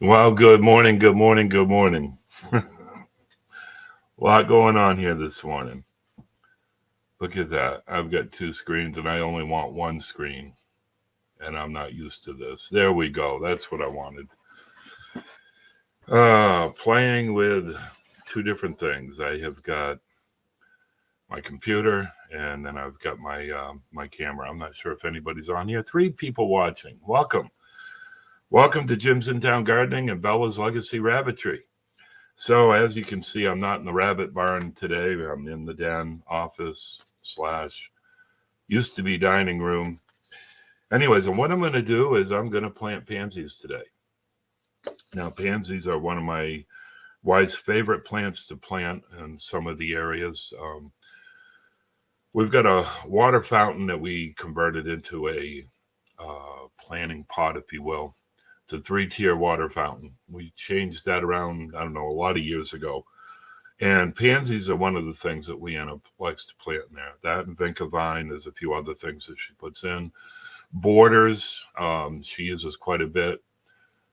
Well, good morning, good morning, good morning. A lot going on here this morning. Look at that. I've got two screens and I only want one screen, and I'm not used to this. There we go. That's what I wanted. Playing with two different things. I have got my computer and then I've got my camera. I'm not sure if anybody's on here. Three people watching. Welcome. Welcome to Jim's in Town Gardening and Bella's Legacy Rabbitry. So as you can see, I'm not in the rabbit barn today. I'm in the den office slash used to be dining room. Anyways, and what I'm going to do is I'm going to plant pansies today. Now, pansies are one of my wife's favorite plants to plant in some of the areas. We've got a water fountain that we converted into a planting pot, if you will. It's a 3-tier water fountain. We changed that around, I don't know, a lot of years ago. And pansies are one of the things that Leanna likes to plant in there. That and vinca vine, there's a few other things that she puts in. Borders, she uses quite a bit.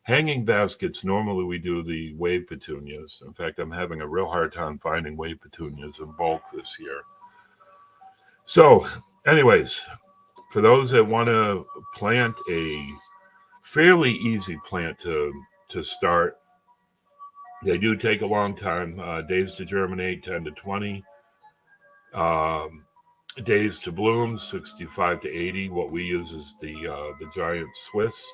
Hanging baskets, normally we do the wave petunias. In fact, I'm having a real hard time finding wave petunias in bulk this year. So, anyways, for those that want to plant a fairly easy plant to start, they do take a long time. Days to germinate, 10 to 20. Days to bloom, 65 to 80. What we use is the giant Swiss.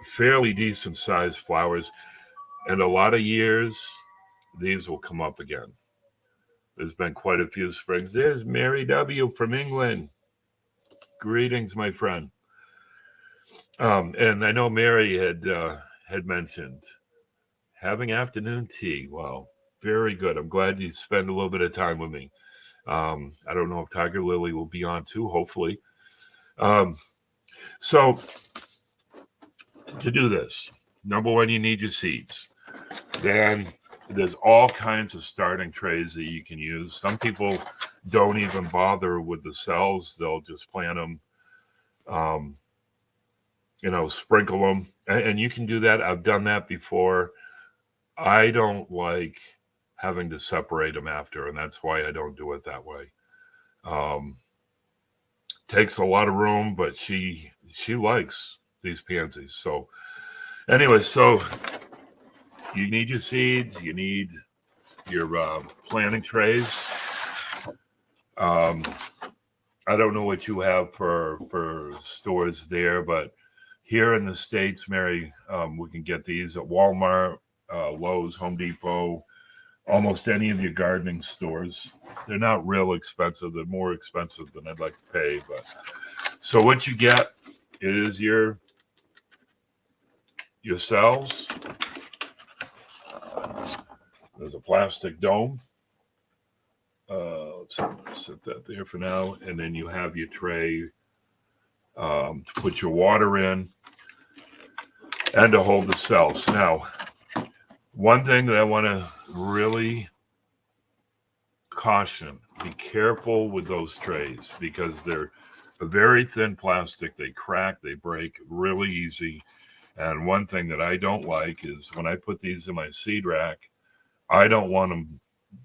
Fairly decent sized flowers. And a lot of years, these will come up again. There's been quite a few springs. There's Mary W. from England. Greetings, my friend. And I know Mary had mentioned having afternoon tea. Wow, very good. I'm glad you spend a little bit of time with me. I don't know if Tiger Lily will be on too, hopefully. So to do this, number one, you need your seeds. Then there's all kinds of starting trays that you can use. Some people don't even bother with the cells. They'll just plant them, sprinkle them. And you can do that. I've done that before. I don't like having to separate them after, and that's why I don't do it that way. Takes a lot of room, but she likes these pansies. So anyway, so you need your seeds, you need your planting trays. I don't know what you have for stores there, but here in the States, Mary, we can get these at Walmart, Lowe's, Home Depot, almost any of your gardening stores. They're not real expensive. They're more expensive than I'd like to pay. But so what you get is your cells. There's a plastic dome. Let's set that there for now. And then you have your tray to put your water in and to hold the cells. Now, one thing that I want to really caution, be careful with those trays because they're a very thin plastic. They crack, they break really easy. And one thing that I don't like is when I put these in my seed rack, I don't want them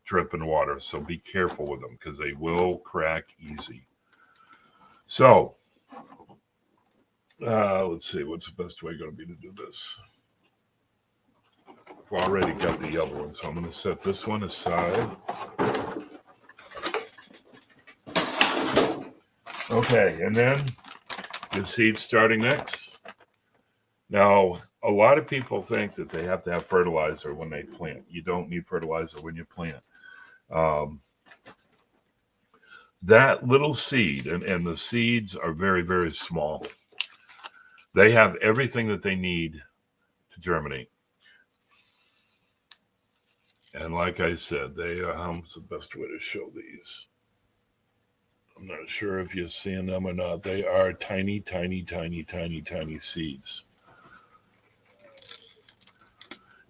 dripping water. So be careful with them because they will crack easy. So let's see, what's the best way going to be to do this? I've already got the yellow one, so I'm going to set this one aside. Okay, and then the seeds starting next. Now, a lot of people think that they have to have fertilizer when they plant. You don't need fertilizer when you plant. That little seed, and the seeds are very, very small. They have everything that they need to germinate. And like I said, how's the best way to show these? I'm not sure if you're seeing them or not. They are tiny, tiny, tiny, tiny, tiny seeds.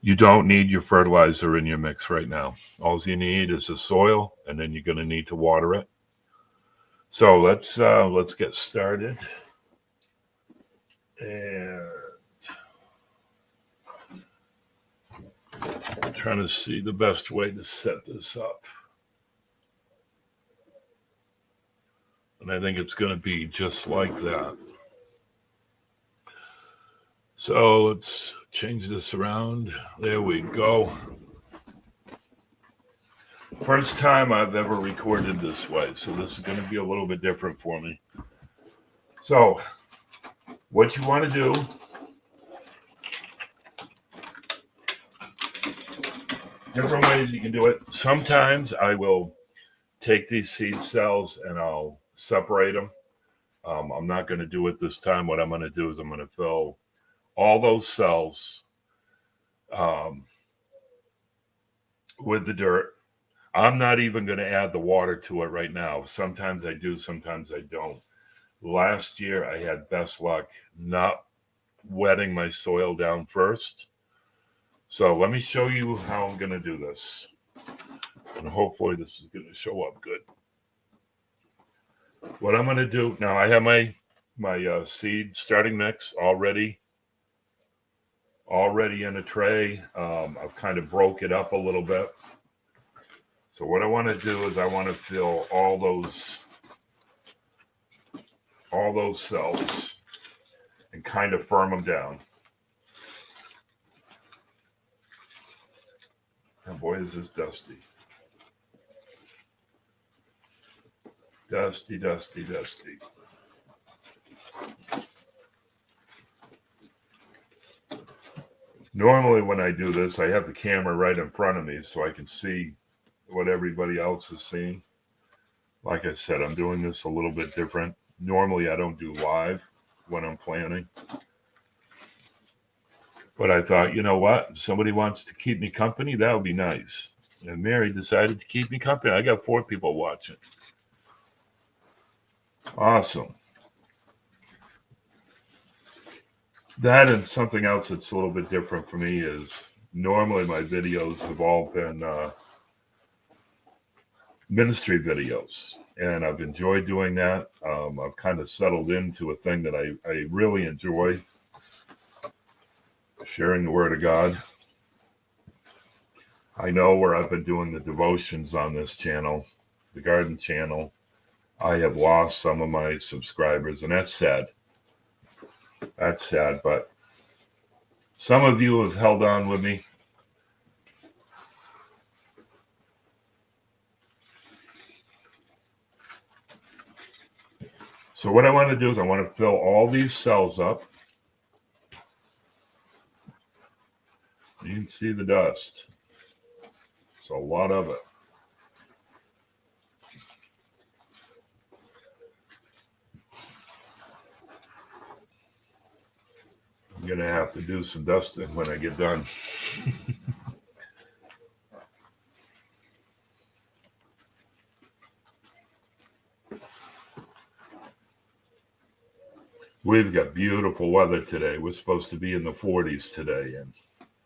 You don't need your fertilizer in your mix right now. All you need is the soil, and then you're going to need to water it. So let's get started. And trying to see the best way to set this up. And I think it's going to be just like that. So let's change this around. There we go. First time I've ever recorded this way, so this is going to be a little bit different for me. So what you want to do, different ways you can do it. Sometimes I will take these seed cells and I'll separate them. I'm not going to do it this time. What I'm going to do is I'm going to fill all those cells with the dirt. I'm not even going to add the water to it right now. Sometimes I do, sometimes I don't. Last year I had best luck not wetting my soil down first. So let me show you how I'm going to do this. And hopefully this is going to show up good. What I'm going to do now, I have my seed starting mix already in a tray. I've kind of broke it up a little bit. So what I want to do is I want to fill all those cells and kind of firm them down. And boy, is this dusty. Dusty, dusty, dusty. Normally when I do this, I have the camera right in front of me so I can see what everybody else is seeing. Like I said, I'm doing this a little bit different. Normally I don't do live when I'm planning. But I thought, you know what? If somebody wants to keep me company, that would be nice. And Mary decided to keep me company. I got 4 people watching. Awesome. That and something else that's a little bit different for me is normally my videos have all been ministry videos. And I've enjoyed doing that. I've kind of settled into a thing that I really enjoy, sharing the Word of God. I know where I've been doing the devotions on this channel, the garden channel, I have lost some of my subscribers, and that's sad. That's sad, but some of you have held on with me. So what I want to do is I want to fill all these cells up. You can see the dust. It's a lot of it. I'm going to have to do some dusting when I get done. We've got beautiful weather today. We're supposed to be in the 40s today, and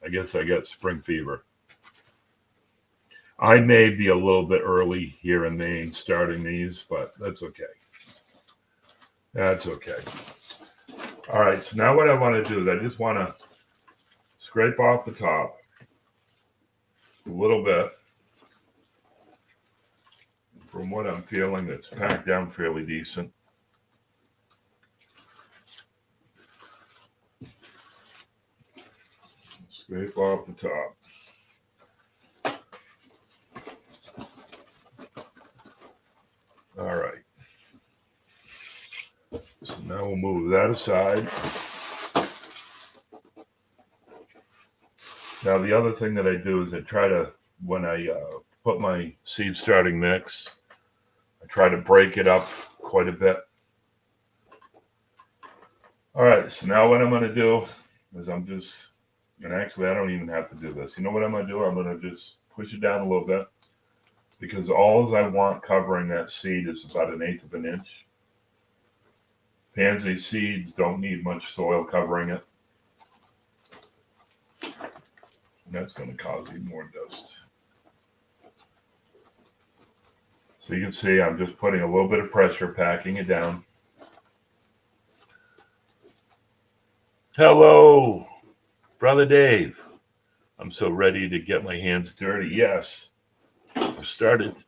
I guess I got spring fever. I may be a little bit early here in Maine starting these, but that's okay. That's okay. All right, so now what I want to do is I just want to scrape off the top a little bit. From what I'm feeling, it's packed down fairly decent. Scrape off the top. All right. So now we'll move that aside. Now the other thing that I do is I try to, when I put my seed starting mix, I try to break it up quite a bit. All right, so now what I'm going to do is I'm just, and actually I don't even have to do this. You know what I'm going to do? I'm going to just push it down a little bit, because all I want covering that seed is about 1/8 of an inch. Pansy seeds don't need much soil covering it. And that's going to cause even more dust. So you can see I'm just putting a little bit of pressure, packing it down. Hello, Brother Dave. I'm so ready to get my hands dirty. Yes, I've started.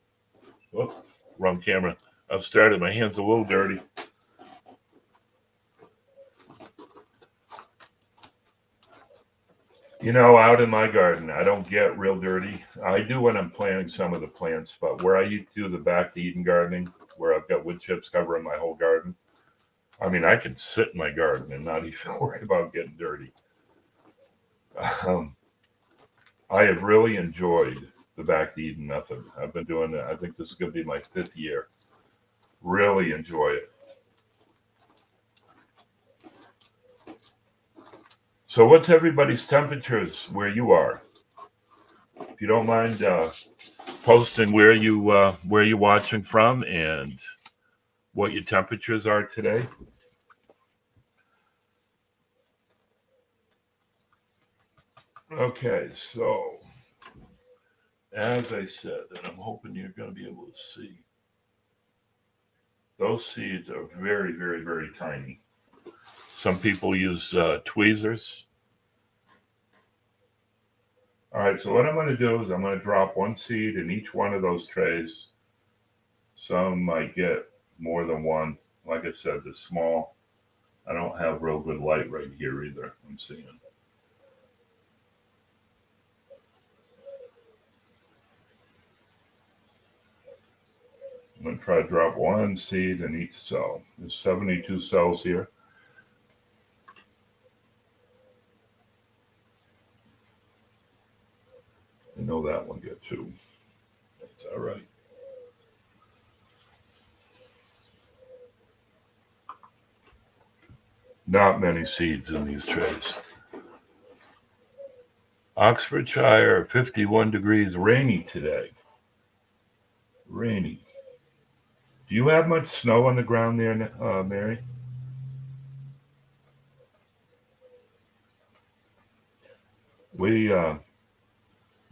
Whoop, wrong camera. I've started. My hands a little dirty. You know, out in my garden, I don't get real dirty. I do when I'm planting some of the plants, but where I do the back to Eden gardening, where I've got wood chips covering my whole garden, I mean, I can sit in my garden and not even worry about getting dirty. I have really enjoyed the back to Eden method. I've been doing it. I think this is going to be my 5th year. Really enjoy it. So, what's everybody's temperatures where you are? If you don't mind posting where you're watching from and what your temperatures are today. Okay, so as I said, and I'm hoping you're going to be able to see, those seeds are very, very, very tiny. Some people use tweezers. All right, so what I'm going to do is I'm going to drop one seed in each one of those trays. Some might get more than one. Like I said, they're small. I don't have real good light right here either, I'm seeing. I'm going to try to drop one seed in each cell. There's 72 cells here. I know that one get 2. That's all right. Not many seeds in these trays. Oxfordshire, 51 degrees, rainy today. Rainy. Do you have much snow on the ground there, Mary?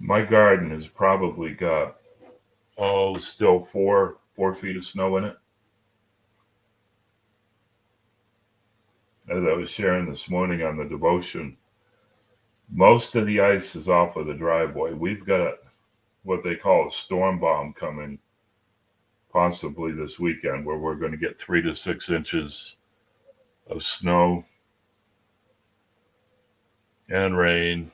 My garden has probably got, still 4 feet of snow in it. As I was sharing this morning on the devotion, most of the ice is off of the driveway. We've got what they call a storm bomb coming possibly this weekend, where we're going to get 3 to 6 inches of snow and rain.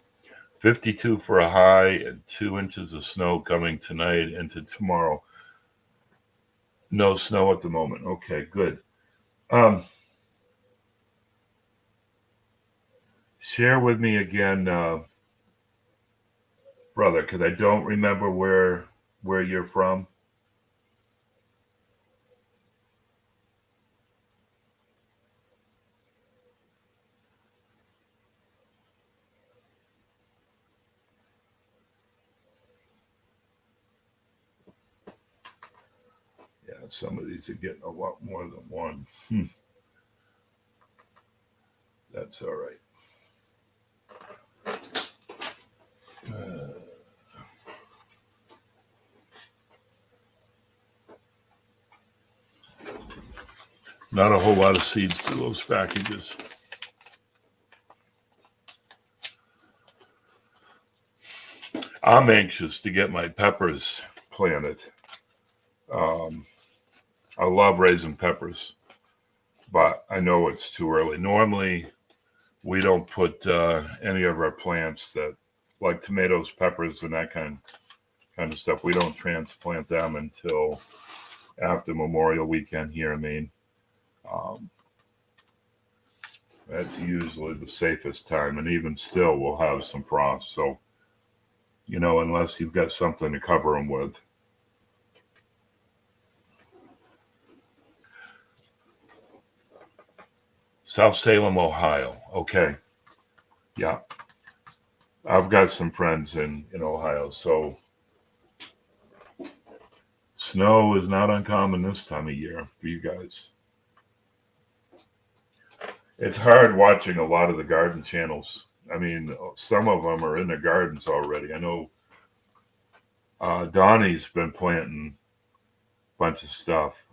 52 for a high and 2 inches of snow coming tonight into tomorrow. No snow at the moment. Okay, good. Share with me again, brother, because I don't remember where you're from. Yeah, some of these are getting a lot more than one. That's all right. Not a whole lot of seeds to those packages. I'm anxious to get my peppers planted. I love raising peppers, but I know it's too early. Normally, we don't put any of our plants that, like tomatoes, peppers, and that kind of stuff. We don't transplant them until after Memorial Weekend here in Maine. That's usually the safest time, and even still, we'll have some frost. So, unless you've got something to cover them with. South Salem, Ohio. Okay. Yeah. I've got some friends in Ohio, so snow is not uncommon this time of year for you guys. It's hard watching a lot of the garden channels. I mean, some of them are in their gardens already. I know Donnie's been planting a bunch of stuff.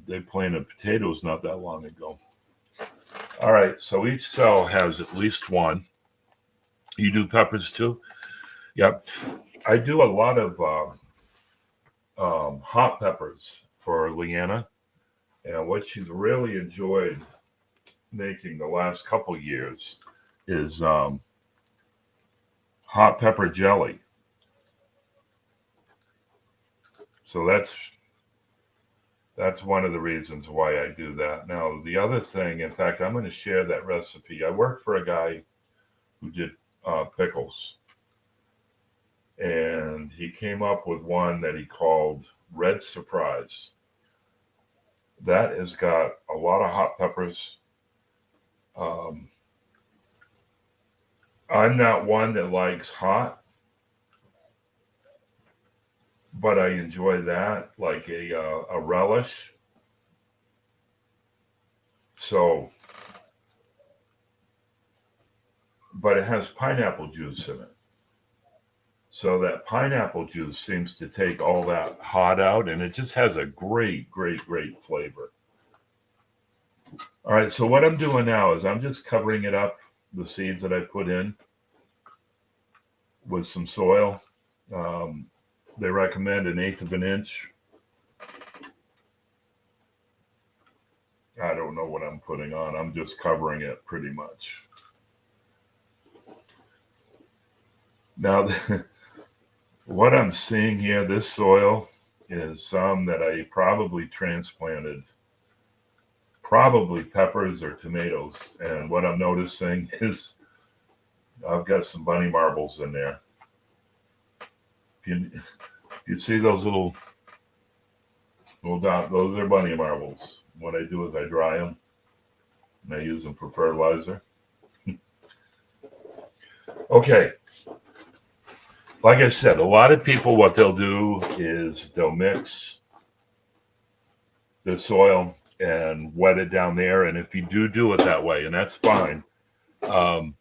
They planted potatoes not that long ago. All right, so each cell has at least one. You do peppers too? Yep. I do a lot of hot peppers for Leanna. And what she's really enjoyed making the last couple years is hot pepper jelly. So that's one of the reasons why I do that. Now, the other thing, in fact, I'm going to share that recipe. I worked for a guy who did pickles, and he came up with one that he called Red Surprise. That has got a lot of hot peppers. Um, I'm not one that likes hot, but I enjoy that like a relish. So, but it has pineapple juice in it. So that pineapple juice seems to take all that hot out, and it just has a great, great, great flavor. All right, so what I'm doing now is I'm just covering it up, the seeds that I put in, with some soil. Um, they recommend an eighth of an inch. I don't know what I'm putting on. I'm just covering it pretty much. Now, what I'm seeing here, this soil is some that I probably transplanted, probably peppers or tomatoes. And what I'm noticing is I've got some bunny marbles in there. If you see those little dots, those are bunny marbles. What I do is I dry them and I use them for fertilizer. Okay. Like I said, a lot of people, what they'll do is they'll mix the soil and wet it down there. And if you do it that way, and that's fine, you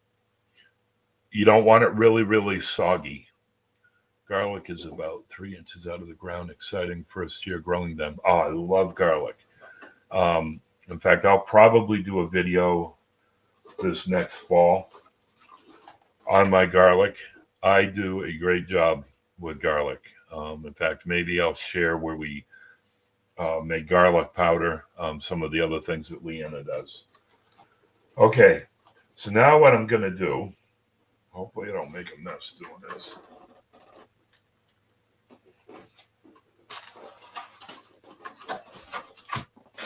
don't want it really, really soggy. Garlic is about 3 inches out of the ground. Exciting first year growing them. Oh, I love garlic. In fact, I'll probably do a video this next fall on my garlic. I do a great job with garlic. In fact, maybe I'll share where we make garlic powder, some of the other things that Leanna does. Okay, so now what I'm going to do, hopefully I don't make a mess doing this.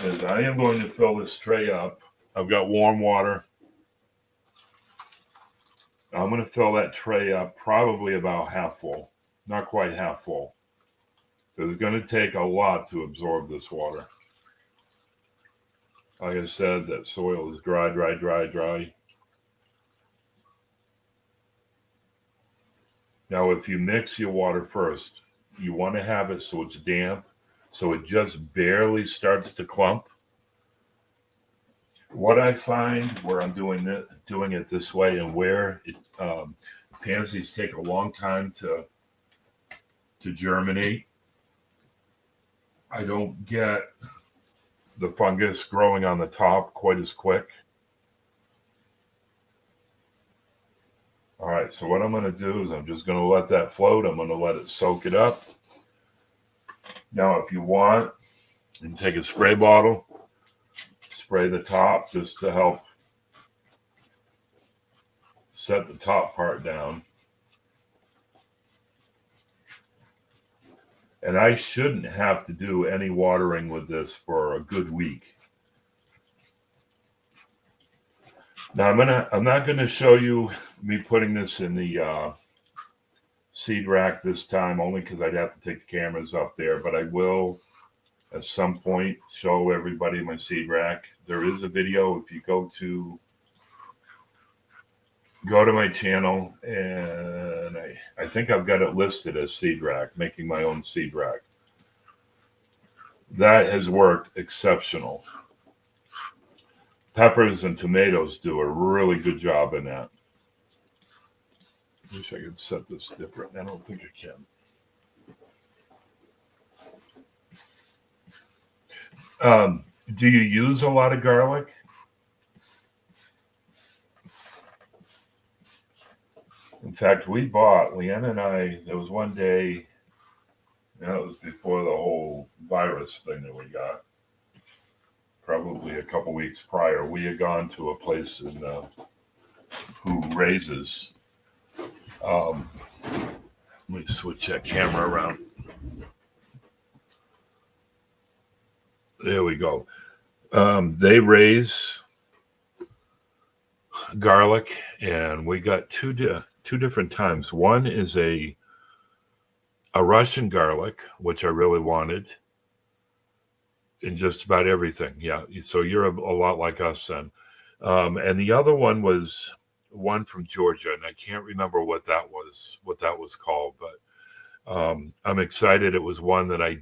Is I am going to fill this tray up. I've got warm water. I'm going to fill that tray up probably about half full, not quite half full. It's going to take a lot to absorb this water. Like I said, that soil is dry, dry, dry, dry. Now, if you mix your water first, you want to have it so it's damp, so it just barely starts to clump. What I find where I'm doing it this way, and where pansies take a long time to germinate, I don't get the fungus growing on the top quite as quick. All right, so what I'm going to do is I'm just going to let that float. I'm going to let it soak it up. Now, if you want, you can take a spray bottle, spray the top just to help set the top part down. And I shouldn't have to do any watering with this for a good week. Now I'm not gonna show you me putting this in the seed rack this time, only because I'd have to take the cameras up there. But I will at some point show everybody my seed rack. There is a video if you go to my channel, and I think I've got it listed as seed rack, making my own seed rack. That has worked exceptional. Peppers and tomatoes do a really good job in that. I wish I could set this different. I don't think I can. Do you use a lot of garlic? In fact, we bought, Leanna and I, there was one day, that was before the whole virus thing that we got, probably a couple weeks prior. We had gone to a place in who raises, um, let me switch that camera around. There we go. They raise garlic, and we got two different times. One is a Russian garlic, which I really wanted, in just about everything. Yeah, so you're a lot like us then. And the other one was one from Georgia, and I can't remember what that was called, but I'm excited. It was one that I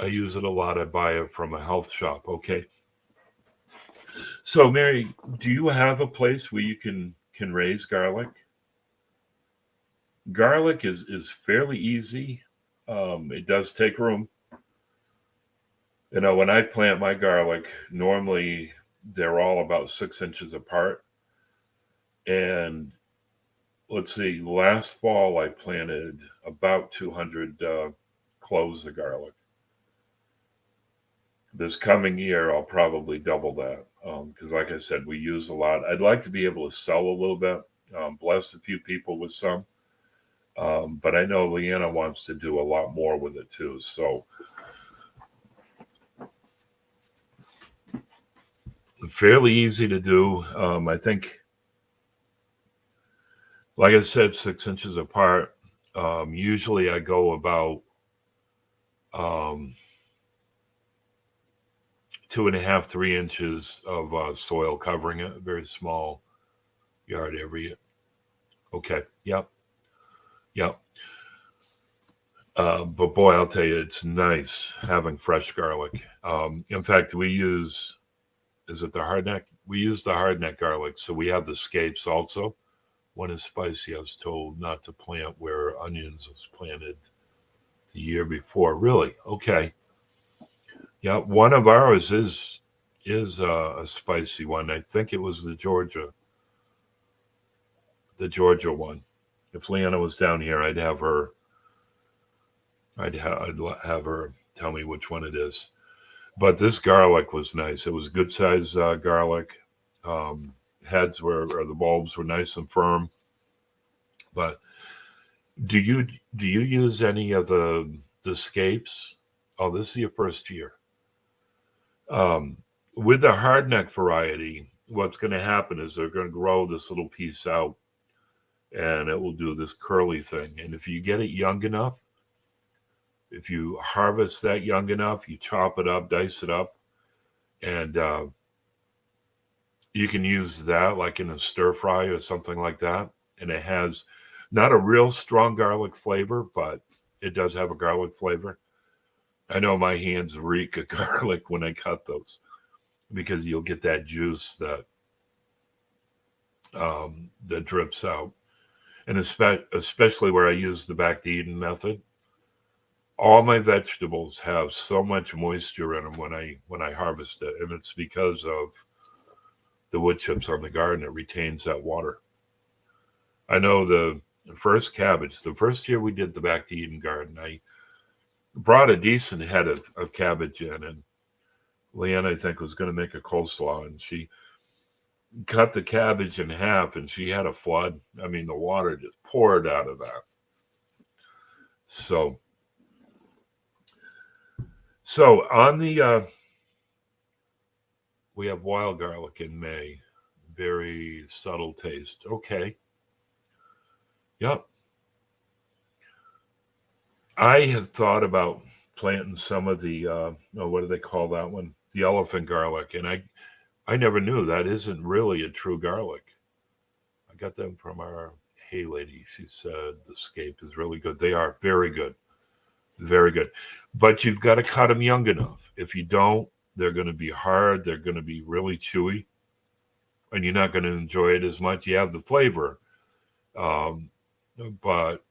use it a lot. I buy it from a health shop. Okay. So Mary, do you have a place where you can raise garlic? Garlic is fairly easy. It does take room. You know, when I plant my garlic, normally they're all about 6 inches apart. And let's see, last fall I planted about 200 cloves of garlic. This coming year, I'll probably double that because, like I said, we use a lot. I'd like to be able to sell a little bit, bless a few people with some. But I know Leanna wants to do a lot more with it too. So fairly easy to do. I think, like I said, 6 inches apart. Usually I go about 2.5, 3 inches of soil covering it. A very small yard area. Okay. Yep. Yep. But boy, I'll tell you, it's nice having fresh garlic. In fact, is it the hardneck? We use the hardneck garlic. So we have the scapes also. One is spicy. I was told not to plant where onions was planted the year before. Really? Okay. Yeah, one of ours is a spicy one. I think it was the Georgia one. If Leanna was down here, I'd have her tell me which one it is. But this garlic was nice. It was good size garlic. Um, or the bulbs were nice and firm. But do you use any of the scapes? Oh, this is your first year. Um, with the hardneck variety, what's going to happen is they're going to grow this little piece out, and it will do this curly thing. And if you get it young enough, if you harvest that young enough, you chop it up, dice it up, and you can use that like in a stir fry or something like that. And it has not a real strong garlic flavor, but it does have a garlic flavor. I know my hands reek of garlic when I cut those because you'll get that juice that drips out. And especially where I use the back to Eden method, all my vegetables have so much moisture in them when I harvest it, and it's because of the wood chips on the garden. It retains that water. I know the first cabbage, the first year we did the back to Eden garden, I brought a decent head of cabbage in, and Leanna, I think, was going to make a coleslaw, and she cut the cabbage in half, and she had a flood. I mean, the water just poured out of that. So on the we have wild garlic in May, very subtle taste. Okay, yep. I have thought about planting some of the what do they call that one? The elephant garlic, and I never knew that isn't really a true garlic. I got them from our hay lady. She said the scape is really good. They are very good, very good. But you've got to cut them young enough. If you don't, they're going to be hard. They're going to be really chewy, and you're not going to enjoy it as much. You have the flavor, um, but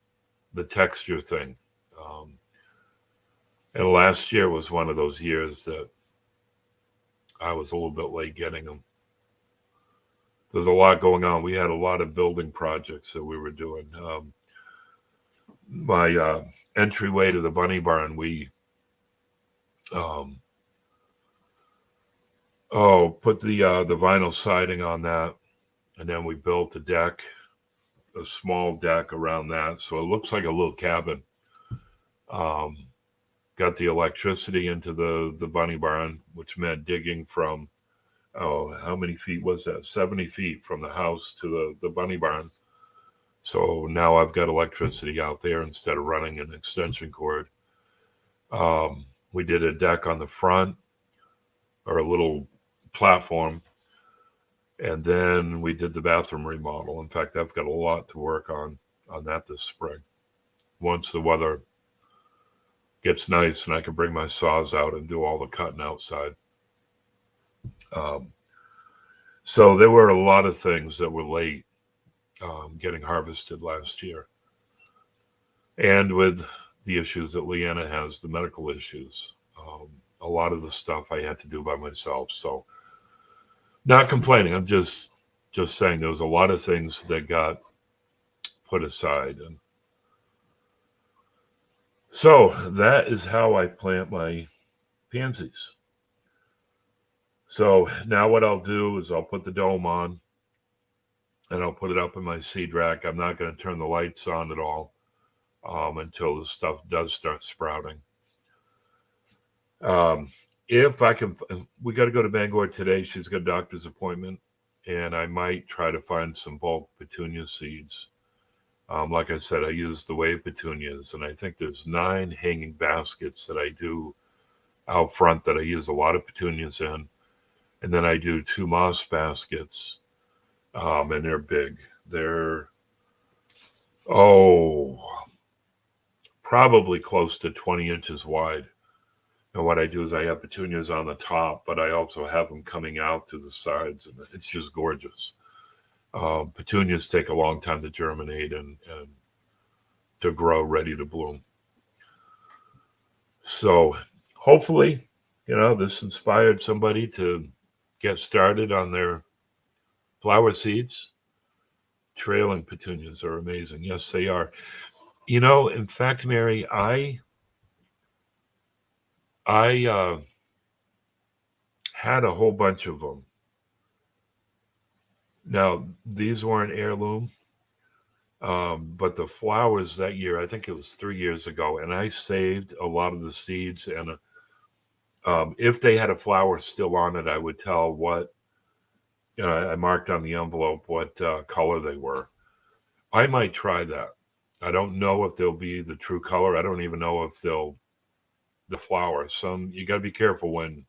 the texture thing. Um, and last year was one of those years that I was a little bit late getting them. there's a lot going on. We had a lot of building projects that we were doing. My entryway to the bunny barn, we um, put the vinyl siding on that, and then we built a deck, a small deck around that, so it looks like a little cabin. Um, got the electricity into the bunny barn, which meant digging from how many feet was that? 70 feet from the house to the bunny barn. So now I've got electricity out there instead of running an extension cord. We did a deck on the front, or a little platform, and then we did the bathroom remodel. In fact, I've got a lot to work on that this spring. Once the weather gets nice and I can bring my saws out and do all the cutting outside. Um, so there were a lot of things that were late getting harvested last year. And with the issues that Leanna has, the medical issues, a lot of the stuff I had to do by myself. So not complaining. I'm just saying there was a lot of things that got put aside. And so that is how I plant my pansies. So now what I'll do is I'll put the dome on and I'll put it up in my seed rack. I'm not going to turn the lights on at all until the stuff does start sprouting. If I can, we got to go to Bangor today. She's got a doctor's appointment, and I might try to find some bulk petunia seeds. Like I said, I use the wave petunias, and I think there's 9 hanging baskets that I do out front that I use a lot of petunias in. And then I do 2 moss baskets, and they're big. They're, probably close to 20 inches wide. And what I do is I have petunias on the top, but I also have them coming out to the sides, and it's just gorgeous. Petunias take a long time to germinate and to grow ready to bloom. So hopefully, this inspired somebody to get started on their flower seeds. Trailing petunias are amazing. Yes, they are. In fact, Mary, I had a whole bunch of them. Now, these weren't heirloom, but the flowers that year, I think it was 3 years ago, and I saved a lot of the seeds. And if they had a flower still on it, I would tell what, I marked on the envelope what color they were. I might try that. I don't know if they'll be the true color. I don't even know if the flower. You got to be careful when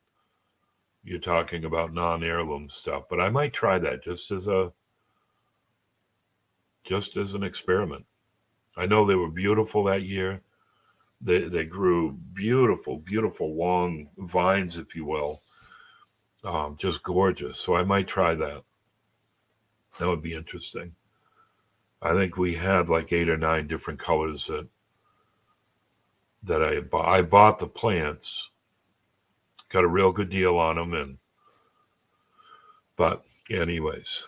you're talking about non-heirloom stuff, but I might try that just as an experiment. I know they were beautiful that year. They grew beautiful, beautiful long vines, if you will, just gorgeous. So I might try that. That would be interesting. I think we had like 8 or 9 different colors that I bought. I bought the plants, got a real good deal on them, but anyways.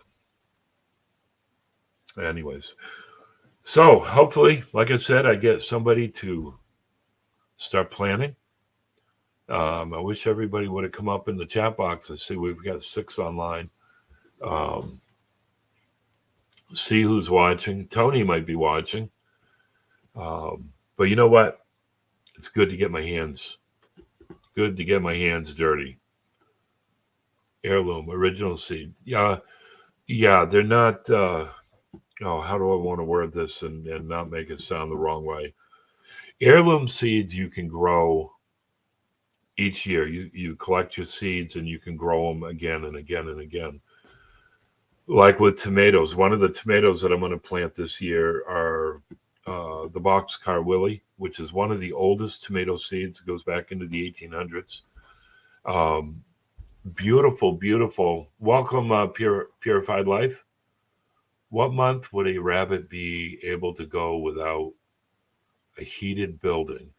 So hopefully, like I said, I get somebody to start planning. I wish everybody would have come up in the chat box. I see we've got 6 online. See who's watching. Tony might be watching. But you know what? It's good to get my hands dirty. Heirloom, original seed. Yeah, they're not. How do I want to word this and not make it sound the wrong way? Heirloom seeds you can grow each year. You collect your seeds and you can grow them again and again and again. Like with tomatoes, one of the tomatoes that I'm going to plant this year are the Boxcar Willie, which is one of the oldest tomato seeds. It goes back into the 1800s. Beautiful, beautiful. Welcome, Purified Life. What month would a rabbit be able to go without a heated building?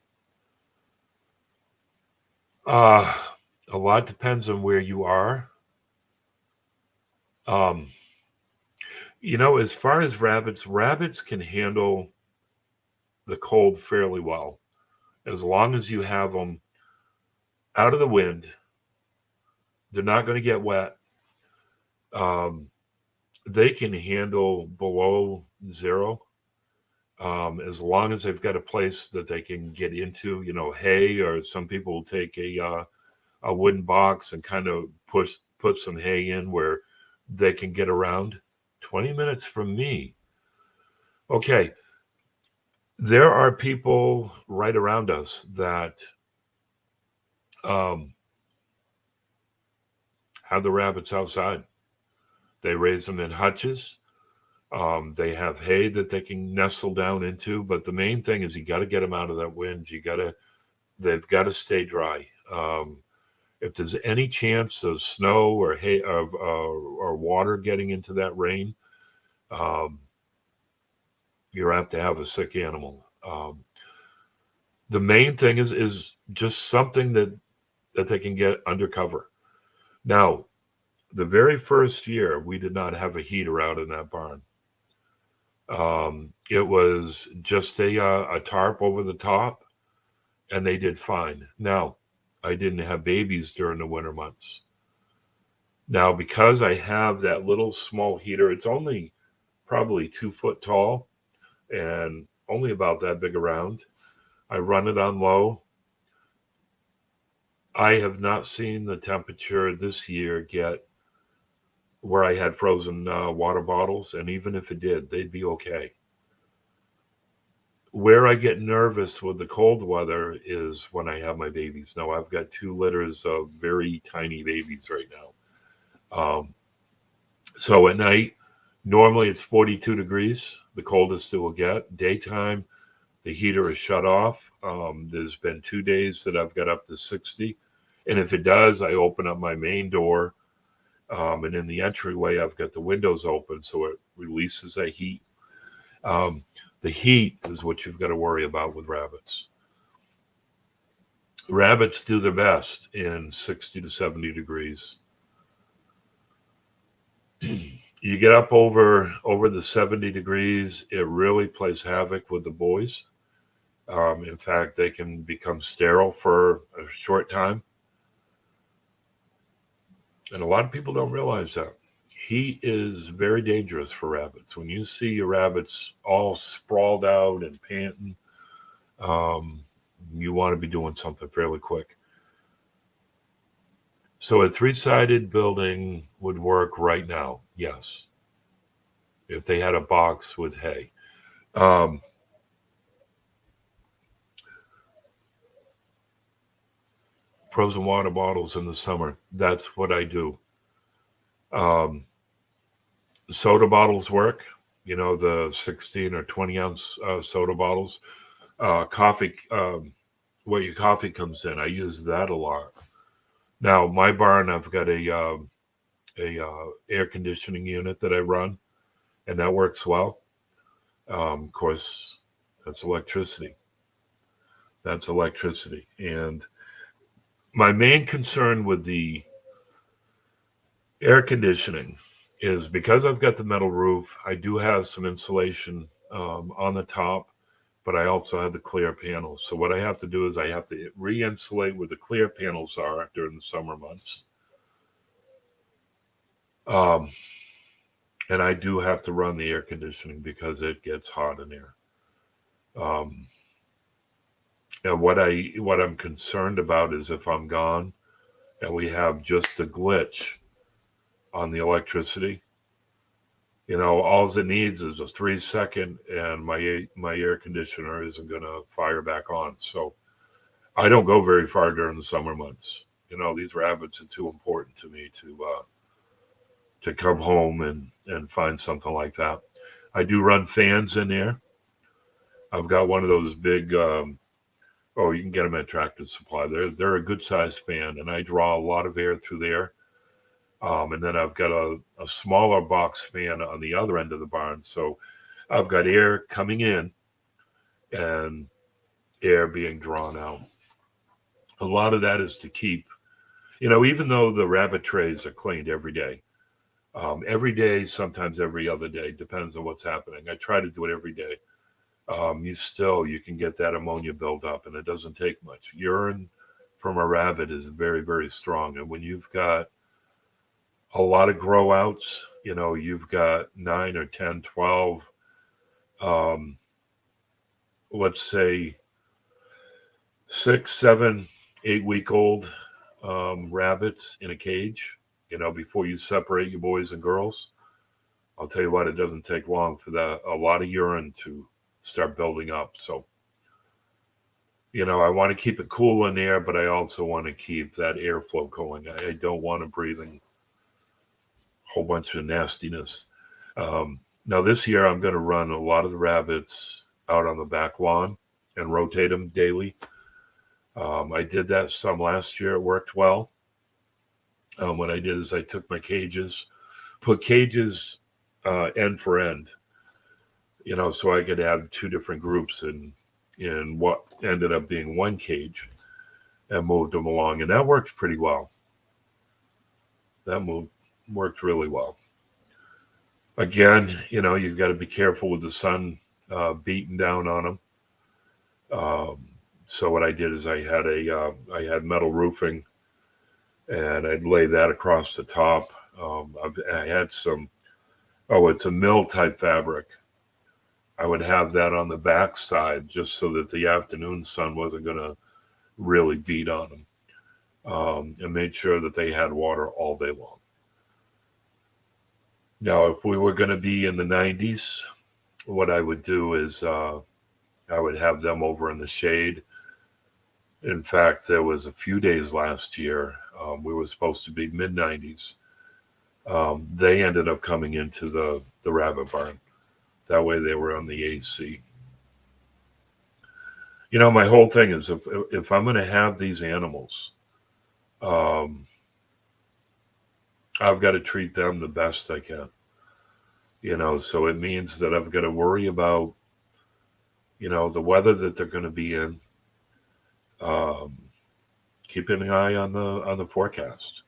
A lot depends on where you are. As far as rabbits can handle the cold fairly well as long as you have them out of the wind. They're not going to get wet. Um, they can handle below zero as long as they've got a place that they can get into. Hay, or some people will take a wooden box and kind of put some hay in where they can get around. 20 minutes from me. Okay, there are people right around us that um, have the rabbits outside. They raise them in hutches. They have hay that they can nestle down into, but the main thing is you got to get them out of that wind. They've got to stay dry. If there's any chance of snow or hay or water getting into that rain, um, you're apt to have a sick animal. The main thing is just something that they can get under cover. Now, the very first year, we did not have a heater out in that barn. It was just a tarp over the top, and they did fine. Now, I didn't have babies during the winter months. Now, because I have that little small heater, it's only probably 2 foot tall and only about that big around. I run it on low. I have not seen the temperature this year get where I had frozen water bottles, and even if it did, they'd be okay. Where I get nervous with the cold weather is when I have my babies. Now, I've got 2 litters of very tiny babies right now. So at night, normally it's 42 degrees, the coldest it will get. Daytime, the heater is shut off. There's been 2 days that I've got up to 60. And if it does, I open up my main door. And in the entryway, I've got the windows open, so it releases that heat. The heat is what you've got to worry about with rabbits. Rabbits do their best in 60 to 70 degrees. You get up over the 70 degrees, it really plays havoc with the boys. In fact, they can become sterile for a short time. And a lot of people don't realize that. Heat is very dangerous for rabbits. When you see your rabbits all sprawled out and panting, you want to be doing something fairly quick. So a 3-sided building would work right now, yes, if they had a box with hay. Frozen water bottles in the summer, that's what I do. Soda bottles work, the 16 or 20 ounce soda bottles. Coffee, where your coffee comes in, I use that a lot. Now, my barn, I've got a air conditioning unit that I run, and that works well. Of course, that's electricity. And my main concern with the air conditioning is because I've got the metal roof, I do have some insulation on the top, but I also have the clear panels. So what I have to do is I have to re-insulate where the clear panels are during the summer months. And I do have to run the air conditioning because it gets hot in there. And what I'm concerned about is if I'm gone and we have just a glitch on the electricity, all it needs is a 3-second, and my air conditioner isn't going to fire back on. So I don't go very far during the summer months. These rabbits are too important to me to come home and find something like that. I do run fans in there. I've got one of those big. You can get them at Tractor Supply. They're a good sized fan, and I draw a lot of air through there. And then I've got a smaller box fan on the other end of the barn. So I've got air coming in and air being drawn out. A lot of that is to keep, even though the rabbit trays are cleaned every day, Every day, sometimes every other day, depends on what's happening. I try to do it every day. You can get that ammonia buildup, and it doesn't take much. Urine from a rabbit is very, very strong. And when you've got a lot of grow outs, you've got 9 or 10, 12, um, let's say 6, 7, 8 week old rabbits in a cage, before you separate your boys and girls. I'll tell you what, it doesn't take long for a lot of urine to start building up. So, I want to keep it cool in there, but I also want to keep that airflow going. I don't want to breathing a whole bunch of nastiness. Now, this year, I'm going to run a lot of the rabbits out on the back lawn and rotate them daily. I did that some last year. It worked well. What I did is I took my cages, put cages end for end, so I could have 2 different groups in what ended up being 1 cage, and moved them along. And that worked pretty well. That worked really well. Again, you've got to be careful with the sun beating down on them. So what I did is I had metal roofing, and I'd lay that across the top. I had it's a mill type fabric. I would have that on the back side just so that the afternoon sun wasn't going to really beat on them, and made sure that they had water all day long. Now, if we were going to be in the 90s, what I would do is I would have them over in the shade. In fact, there was a few days last year, we were supposed to be mid-90s. They ended up coming into the rabbit barn. That way they were on the AC. My whole thing is if I'm going to have these animals, I've got to treat them the best I can. So it means that I've got to worry about, the weather that they're going to be in. Keeping an eye on the forecast.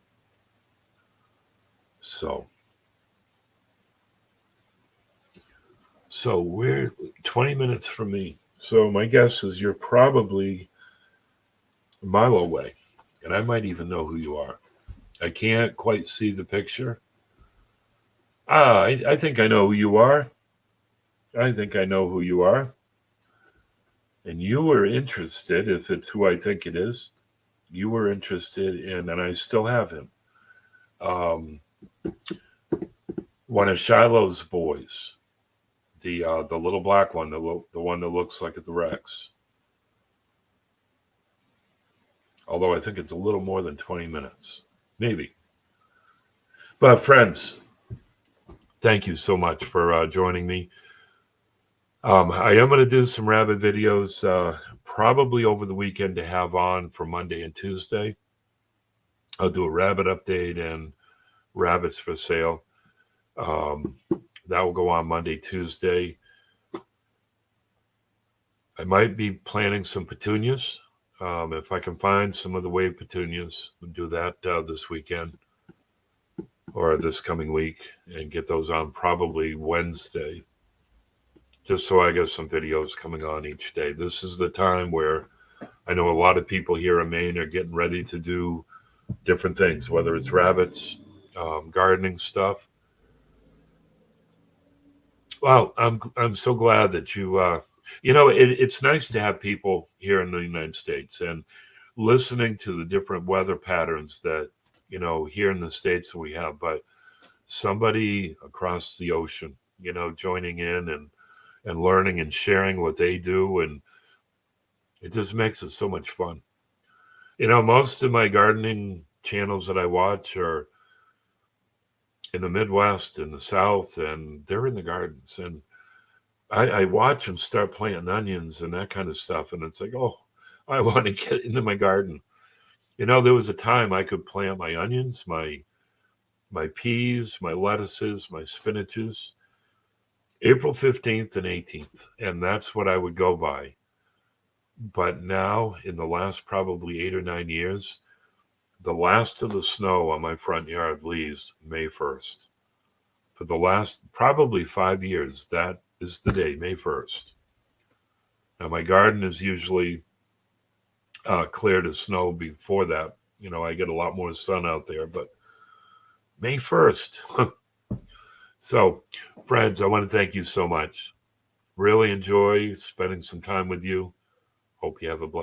So we're 20 minutes from me. So my guess is you're probably a mile away, and I might even know who you are. I can't quite see the picture. I think I know who you are. I think I know who you are. And you were interested, if it's who I think it is, you were interested in, and I still have him, one of Shiloh's boys, the little black one, the one that looks like the Rex. Although I think it's a little more than 20 minutes, maybe. But friends, thank you so much for joining me. I am going to do some rabbit videos probably over the weekend to have on for Monday and Tuesday. I'll do a rabbit update and rabbits for sale. That will go on Monday, Tuesday. I might be planting some petunias. If I can find some of the wave petunias, we'll do that this weekend or this coming week and get those on probably Wednesday. Just so I get some videos coming on each day. This is the time where I know a lot of people here in Maine are getting ready to do different things, whether it's rabbits, gardening stuff. Well, I'm so glad that you, it's nice to have people here in the United States and listening to the different weather patterns that, here in the States that we have, but somebody across the ocean, joining in and learning and sharing what they do. And it just makes it so much fun. Most of my gardening channels that I watch are in the Midwest and the South, and they're in the gardens. And I watch them start planting onions and that kind of stuff. And it's like, oh, I want to get into my garden. There was a time I could plant my onions, my peas, my lettuces, my spinaches, April 15th and 18th. And that's what I would go by. But now, in the last probably 8 or 9 years, the last of the snow on my front yard leaves May 1st. for the last probably 5 years, that is the day, May 1st. Now, my garden is usually cleared of snow before that. You know, I get a lot more sun out there, but May 1st. So, friends, I want to thank you so much. Really enjoy spending some time with you. Hope you have a blessed